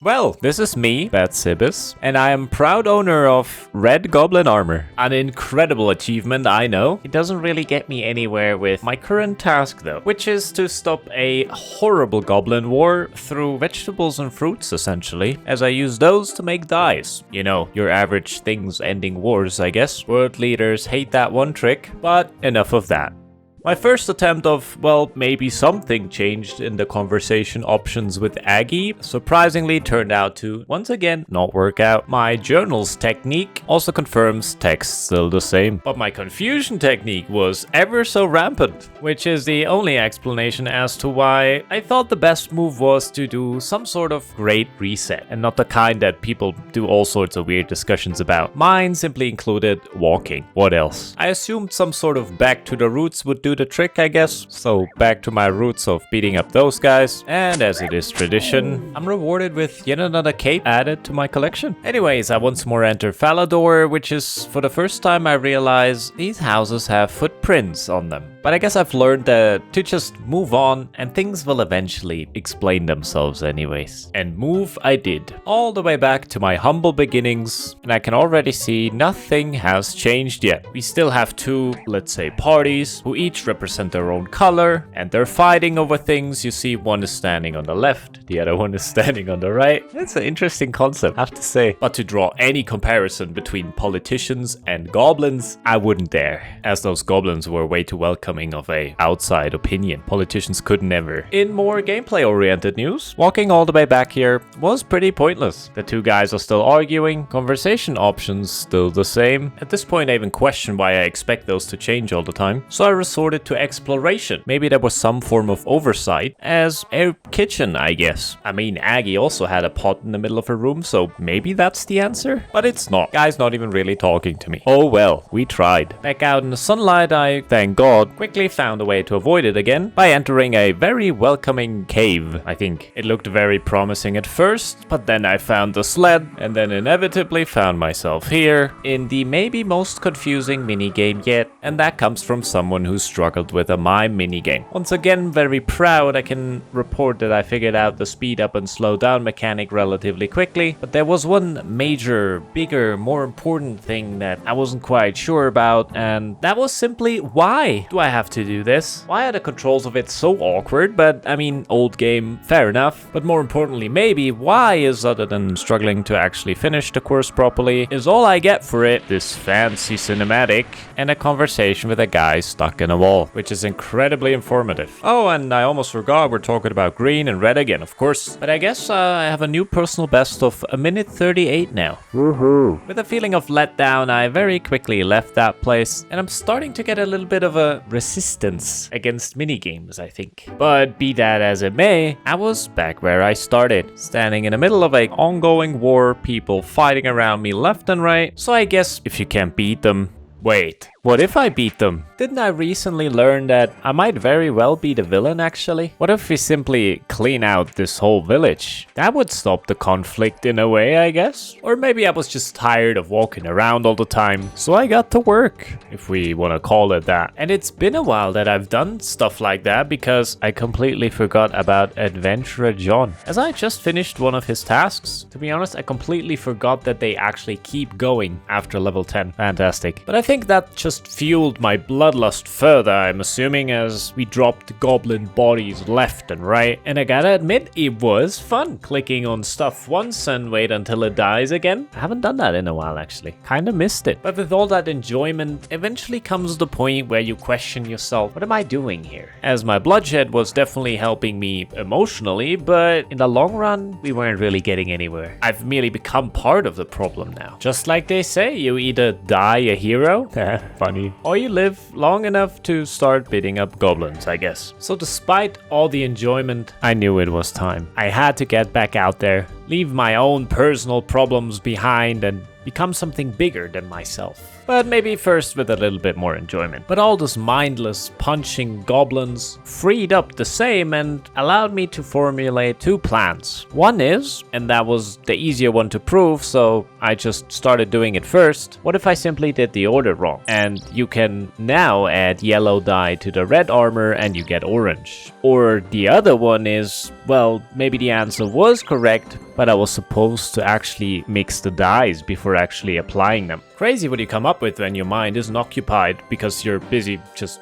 Well, this is me, Batsibis, and I am proud owner of Red Goblin Armor. An incredible achievement, I know. It doesn't really get me anywhere with my current task though, which is to stop a horrible goblin war through vegetables and fruits essentially, as I use those to make dyes. You know, your average things ending wars, I guess. World leaders hate that one trick, but enough of that. My first attempt of, well, maybe something changed in the conversation options with Aggie surprisingly turned out to, once again, not work out. My journals technique also confirms text still the same, but my confusion technique was ever so rampant, which is the only explanation as to why I thought the best move was to do some sort of great reset, and not the kind that people do all sorts of weird discussions about. Mine simply included walking. What else? I assumed some sort of back to the roots would do the trick, I guess. So back to my roots of beating up those guys, and as it is tradition, I'm rewarded with yet another cape added to my collection. Anyways, I once more enter Falador, which is for the first time I realize these houses have footprints on them. But I guess I've learned to just move on and things will eventually explain themselves anyways. And move I did, all the way back to my humble beginnings, and I can already see nothing has changed yet. We still have two, let's say, parties, who each represent their own color, and they're fighting over things. You see, one is standing on the left, the other one is standing on the right. It's an interesting concept, I have to say. But to draw any comparison between politicians and goblins, I wouldn't dare, as those goblins were way too welcoming of a outside opinion. Politicians could never. In more gameplay-oriented news, walking all the way back here was pretty pointless. The two guys are still arguing, conversation options still the same. At this point, I even question why I expect those to change all the time. So I resorted to exploration. Maybe there was some form of oversight as a kitchen, I guess. I mean, Aggie also had a pot in the middle of her room, so maybe that's the answer? But it's not. Guy's not even really talking to me. Oh well, we tried. Back out in the sunlight, I, thank God, quickly found a way to avoid it again by entering a very welcoming cave, I think. It looked very promising at first, but then I found the sled, and then inevitably found myself here in the maybe most confusing minigame yet, and that comes from someone who struggled with a mime minigame. Once again, very proud, I can report that I figured out the speed up and slow down mechanic relatively quickly, but there was one major, bigger, more important thing that I wasn't quite sure about, and that was simply why do I have to do this? Why are the controls of it so awkward? But I mean, old game, fair enough. But more importantly, maybe, why is, other than struggling to actually finish the course properly, is all I get for it this fancy cinematic and a conversation with a guy stuck in a wall, which is incredibly informative. Oh, and I almost forgot we're talking about green and red again, of course. But I guess I have a new personal best of 1:38 now. Woohoo! With a feeling of letdown, I very quickly left that place, and I'm starting to get a little bit of a resistance against minigames, I think. But be that as it may, I was back where I started, standing in the middle of an ongoing war, people fighting around me left and right. So I guess if you can't beat them, wait, what if I beat them? Didn't I recently learn that I might very well be the villain actually? What if we simply clean out this whole village? That would stop the conflict in a way, I guess. Or maybe I was just tired of walking around all the time, so I got to work, if we want to call it that. And it's been a while that I've done stuff like that because I completely forgot about Adventurer John. As I just finished one of his tasks, to be honest, I completely forgot that they actually keep going after level 10. Fantastic. But I think that just fueled my bloodlust further, I'm assuming, as we dropped goblin bodies left and right. And I gotta admit, it was fun clicking on stuff once and wait until it dies again. I haven't done that in a while actually. Kinda missed it. But with all that enjoyment, eventually comes the point where you question yourself, what am I doing here? As my bloodshed was definitely helping me emotionally, but in the long run, we weren't really getting anywhere. I've merely become part of the problem now. Just like they say, you either die a hero, funny, or you live long enough to start beating up goblins, I guess. So despite all the enjoyment, I knew it was time. I had to get back out there, leave my own personal problems behind, and become something bigger than myself. But maybe first with a little bit more enjoyment. But all those mindless punching goblins freed up the same and allowed me to formulate two plans. One is, and that was the easier one to prove, so I just started doing it first. What if I simply did the order wrong? And you can now add yellow dye to the red armor and you get orange. Or the other one is, well, maybe the answer was correct, but I was supposed to actually mix the dyes before actually applying them. Crazy what you come up with when your mind isn't occupied because you're busy just,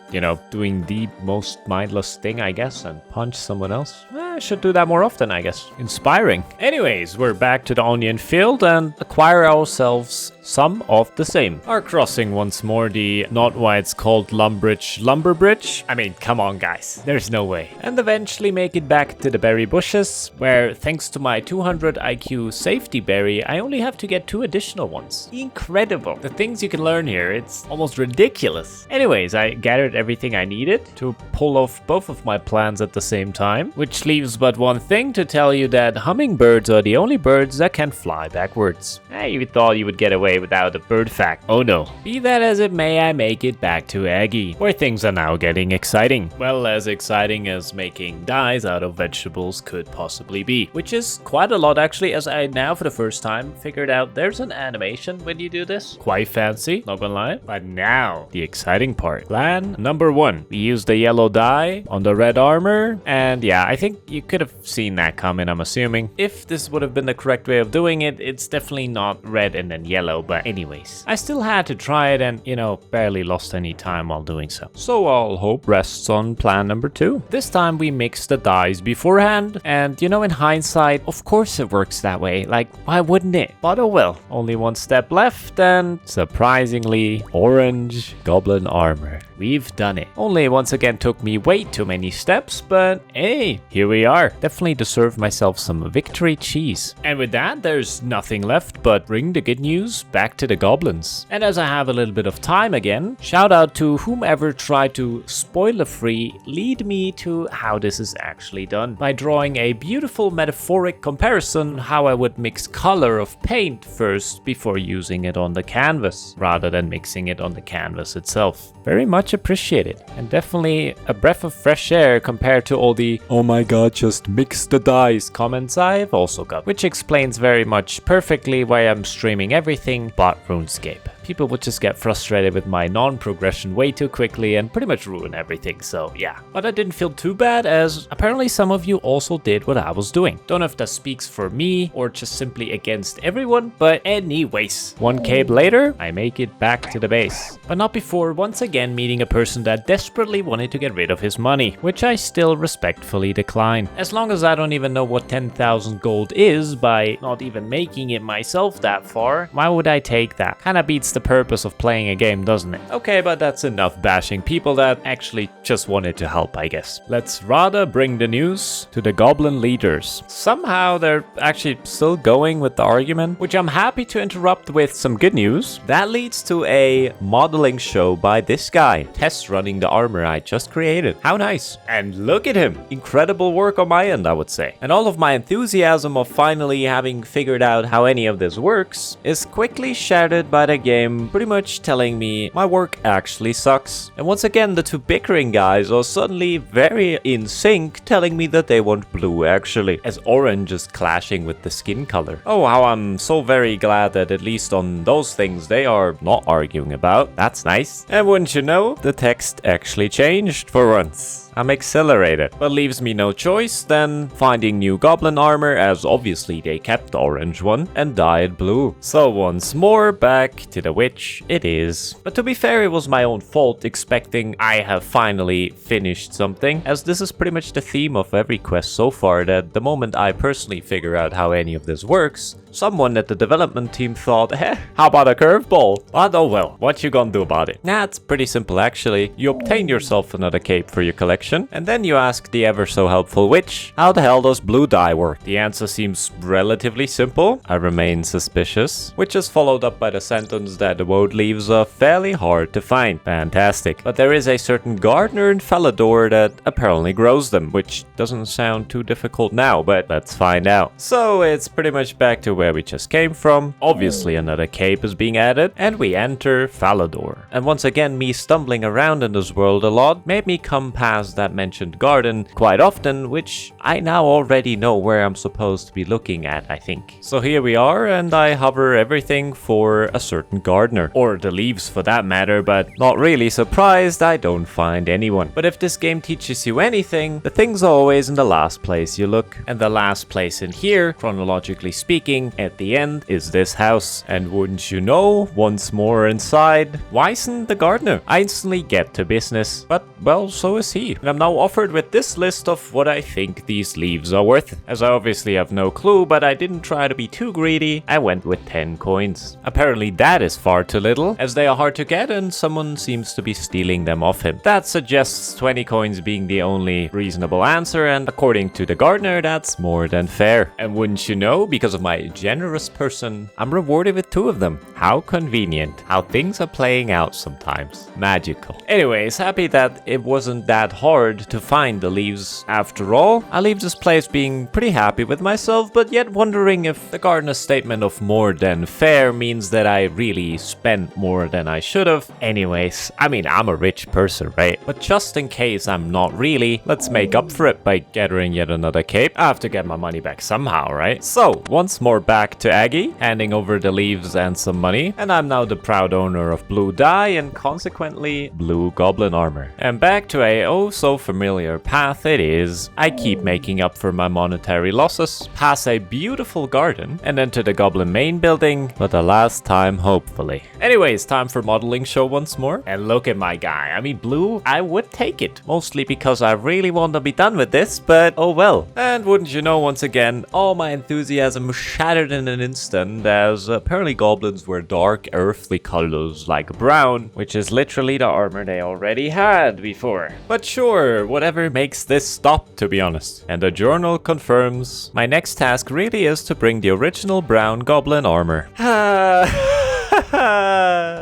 doing the most mindless thing, I guess, and punch someone else. I should do that more often, I guess. Inspiring. Anyways, we're back to the onion field and acquire ourselves some of the same. Are crossing once more the not why it's called lumber bridge. I mean, come on guys, there's no way. And eventually make it back to the berry bushes, where thanks to my 200 IQ safety berry, I only have to get 2 additional ones. Incredible. The things you can learn here, it's almost ridiculous. Anyways, I gathered everything I needed to pull off both of my plans at the same time, which leaves but one thing to tell you that hummingbirds are the only birds that can fly backwards. You thought you would get away without a bird fact. Oh no. Be that as it may, I make it back to Aggie, where things are now getting exciting. Well, as exciting as making dyes out of vegetables could possibly be, which is quite a lot actually, as I now for the first time figured out there's an animation when you do this. Quite fancy, not gonna lie. But now, the exciting part. Plan number 1. We use the yellow dye on the red armor, and yeah, I think you could have seen that coming, I'm assuming. If this would have been the correct way of doing it, it's definitely not red and then yellow, but anyways. I still had to try it and, barely lost any time while doing so. So all hope rests on plan number 2. This time we mixed the dyes beforehand, and in hindsight, of course it works that way. Like, why wouldn't it? But oh well, only one step left, and surprisingly, orange goblin armor. We've done it. Only once again took me way too many steps, but hey, here we are. Definitely deserve myself some victory cheese. And with that, there's nothing left but bring the good news back to the goblins. And as I have a little bit of time again, shout out to whomever tried to spoiler-free lead me to how this is actually done by drawing a beautiful metaphoric comparison how I would mix color of paint first before using it on the canvas, rather than mixing it on the canvas itself. Very much appreciated, and definitely a breath of fresh air compared to all the "oh my god, just mix the dyes" comments I've also got, which explains very much perfectly why I'm streaming everything but RuneScape. People would just get frustrated with my non-progression way too quickly and pretty much ruin everything, so yeah. But I didn't feel too bad, as apparently some of you also did what I was doing. Don't know if that speaks for me or just simply against everyone, but anyways. 1 cave later, I make it back to the base. But not before once again meeting a person that desperately wanted to get rid of his money, which I still respectfully decline. As long as I don't even know what 10,000 gold is by not even making it myself that far, why would I take that? Kinda beats the purpose of playing a game, doesn't it? Okay, but that's enough bashing people that actually just wanted to help, I guess. Let's rather bring the news to the goblin leaders. Somehow they're actually still going with the argument, which I'm happy to interrupt with some good news. That leads to a modeling show by this guy, test running the armor I just created. How nice. And look at him. Incredible work on my end, I would say. And all of my enthusiasm of finally having figured out how any of this works is quickly shattered by the game pretty much telling me my work actually sucks. And once again, the 2 bickering guys are suddenly very in sync, telling me that they want blue actually, as orange is clashing with the skin color. Oh, how I'm so very glad that at least on those things they are not arguing about. That's nice. And wouldn't you know, the text actually changed for once. I'm accelerated, but leaves me no choice than finding new goblin armor, as obviously they kept the orange one and dyed blue. So once more back to the witch it is. But to be fair, it was my own fault expecting I have finally finished something, as this is pretty much the theme of every quest so far, that the moment I personally figure out how any of this works, someone at the development team thought, how about a curveball? But oh well, what you gonna do about it? Nah, it's pretty simple actually. You obtain yourself another cape for your collection, and then you ask the ever so helpful witch, how the hell does blue dye work? The answer seems relatively simple. I remain suspicious, which is followed up by the sentence that the woad leaves are fairly hard to find. Fantastic. But there is a certain gardener in Falador that apparently grows them, which doesn't sound too difficult now, but let's find out. So it's pretty much back to where where we just came from. Obviously another cape is being added, and we enter Falador. And once again, me stumbling around in this world a lot made me come past that mentioned garden quite often, which I now already know where I'm supposed to be looking at, I think. So here we are, and I hover everything for a certain gardener, or the leaves for that matter, but not really surprised I don't find anyone. But if this game teaches you anything, the things are always in the last place you look. And the last place in here, chronologically speaking, at the end, is this house. And wouldn't you know, once more inside, Wyson the gardener. I instantly get to business, but well, so is he. And I'm now offered with this list of what I think these leaves are worth. As I obviously have no clue, but I didn't try to be too greedy, I went with 10 coins. Apparently that is far too little, as they are hard to get and someone seems to be stealing them off him. That suggests 20 coins being the only reasonable answer, and according to the gardener, that's more than fair. And wouldn't you know, because of my generous person, I'm rewarded with 2 of them. How convenient. How things are playing out sometimes. Magical. Anyways, happy that it wasn't that hard to find the leaves after all. I leave this place being pretty happy with myself, but yet wondering if the gardener's statement of more than fair means that I really spent more than I should have. Anyways, I mean, I'm a rich person, right? But just in case I'm not really, let's make up for it by gathering yet another cape. I have to get my money back somehow, right? So, once more back to Aggie, handing over the leaves and some money, and I'm now the proud owner of blue dye and consequently blue goblin armor. And back to a oh so familiar path it is. I keep making up for my monetary losses, pass a beautiful garden, and enter the goblin main building for the last time hopefully. Anyways, time for modeling show once more. And look at my guy. I mean, blue, I would take it. Mostly because I really want to be done with this, but oh well. And wouldn't you know, once again, all my enthusiasm shattered in an instant, as apparently goblins were dark earthly colors like brown, which is literally the armor they already had before. But sure, whatever makes this stop, to be honest. And the journal confirms my next task really is to bring the original brown goblin armor.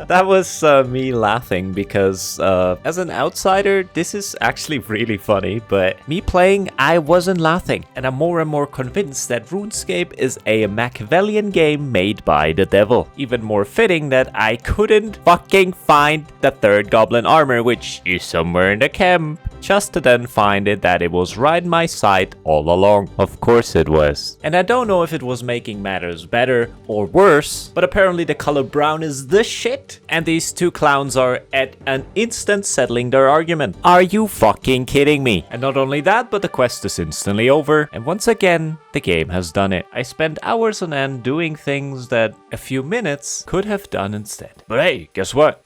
That was me laughing because as an outsider, this is actually really funny, but me playing, I wasn't laughing. And I'm more and more convinced that RuneScape is a Machiavellian game made by the devil. Even more fitting that I couldn't fucking find the 3rd goblin armor, which is somewhere in the camp, just to then find it that it was right in my sight all along. Of course it was. And I don't know if it was making matters better or worse, but apparently the color brown is the shit. And these 2 clowns are at an instant settling their argument. Are you fucking kidding me? And not only that, but the quest is instantly over. And once again, the game has done it. I spent hours on end doing things that a few minutes could have done instead. But hey, guess what?